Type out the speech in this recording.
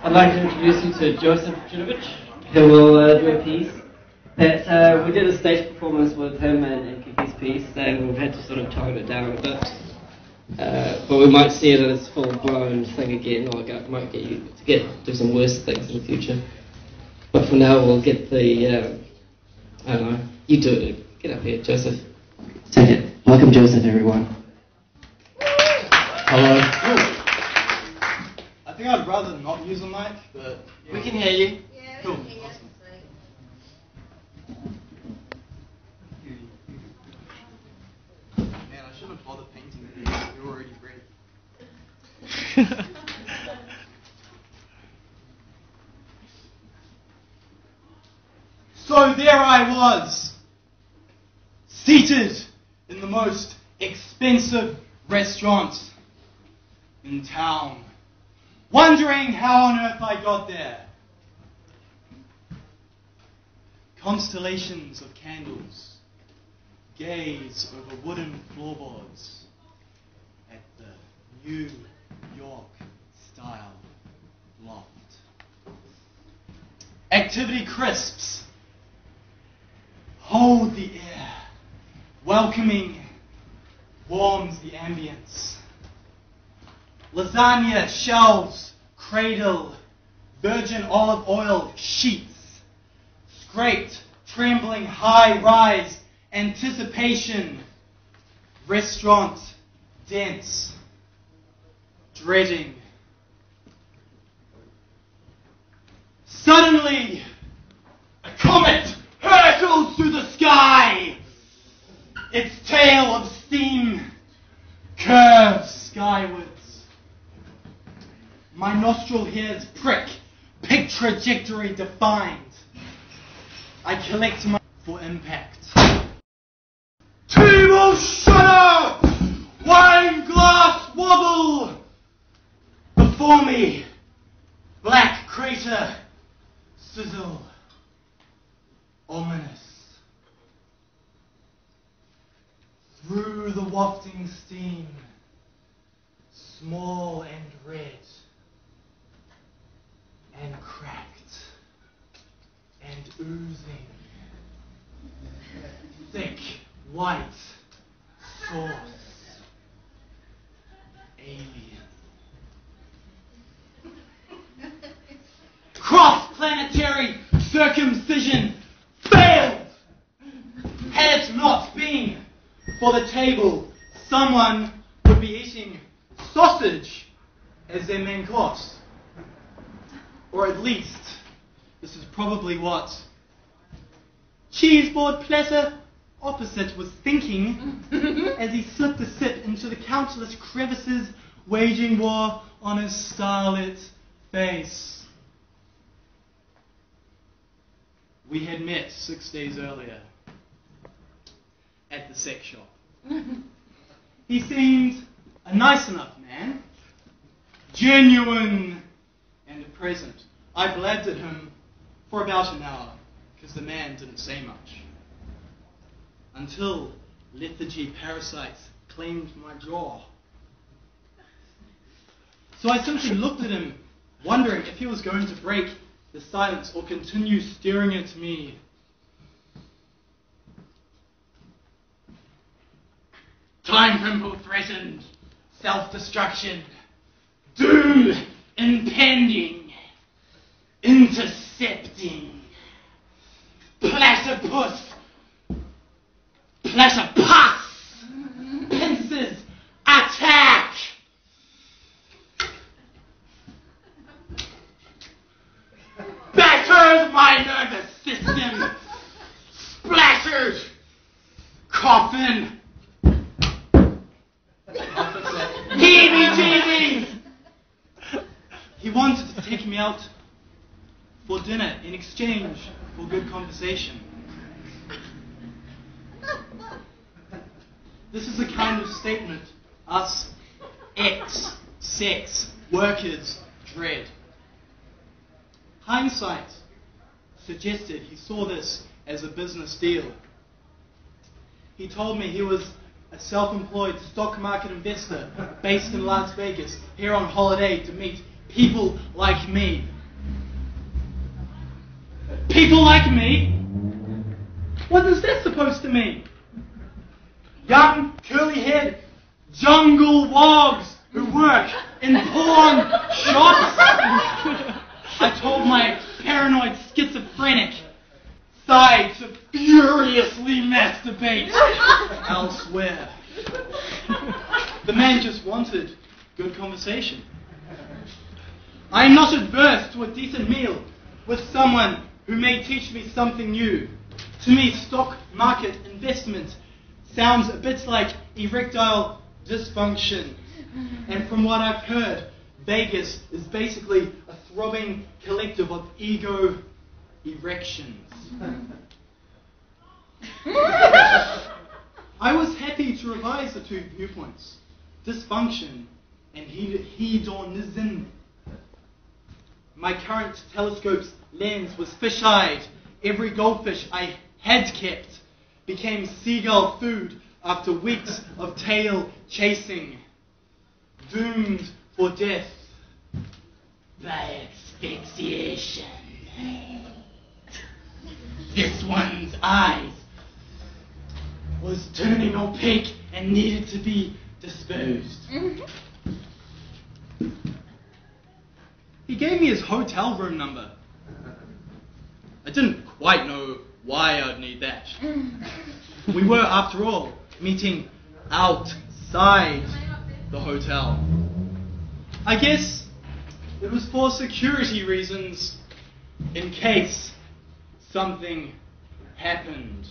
I'd like to introduce you to Joseph Junovic, who will do a piece. That we did a stage performance with him and Kiki's piece, and we've had to sort of tone it down a bit. But we might see it as full-blown thing again, or it might get you to do some worse things in the future. But for now, we'll get the, I don't know, you do it. Get up here, Joseph. Take it. Welcome, Joseph, everyone. Hello. I think I'd rather not use a mic, but... Yeah. We can hear you. Yeah, cool. We can hear you. Awesome. Man, I shouldn't have bothered painting these. You're already great. So there I was, seated in the most expensive restaurant in town, wondering how on earth I got there. Constellations of candles gaze over wooden floorboards at the New York-style loft. Activity crisps hold the air, welcoming warms the ambience. Lasagna shelves cradle virgin olive oil sheets, scraped, trembling high-rise anticipation, restaurant dense, dreading. Suddenly, a comet hurtles through the sky. Its tail of steam curves skywards. My nostril hairs prick, pig trajectory defined. I collect my for impact. Table shudder, wine glass wobble. Before me, black crater sizzle, ominous. Through the wafting steam, small and red, and cracked, and oozing, thick white sauce, alien. Cross-planetary circumcision failed! Had it not been for the table, someone would be eating sausage as their main course. Or at least, this is probably what cheeseboard platter opposite was thinking as he slipped a sip into the countless crevices waging war on his starlit face. We had met 6 days earlier at the sex shop. He seemed a nice enough man, genuine and present. I blabbed at him for about an hour because the man didn't say much. Until lethargy parasites claimed my jaw. So I simply looked at him, wondering if he was going to break the silence or continue staring at me. Time pimple threatened, self-destruction, doom impending, intercepting, platypus, platypus, pincers, attack. Battered my nervous system, splattered, coffin, heebie-jeebies. He wanted to take me out for dinner in exchange for good conversation. This is the kind of statement us ex-sex workers dread. Hindsight suggested he saw this as a business deal. He told me he was a self-employed stock market investor based in Las Vegas, here on holiday to meet people like me. People like me? What is that supposed to mean? Young, curly-haired jungle wogs who work in pawn shops? I told my paranoid schizophrenic side to furiously masturbate elsewhere. The man just wanted good conversation. I am not adverse to a decent meal with someone who may teach me something new. To me, stock market investment sounds a bit like erectile dysfunction. And from what I've heard, Vegas is basically a throbbing collective of ego erections. I was happy to revise the two viewpoints, dysfunction and hedonism. My current telescope's lens was fish-eyed. Every goldfish I had kept became seagull food after weeks of tail chasing, doomed for death by asphyxiation. This one's eyes was turning opaque and needed to be disposed. He gave me his hotel room number. I didn't quite know why I'd need that. We were, after all, meeting outside the hotel. I guess it was for security reasons, in case something happened.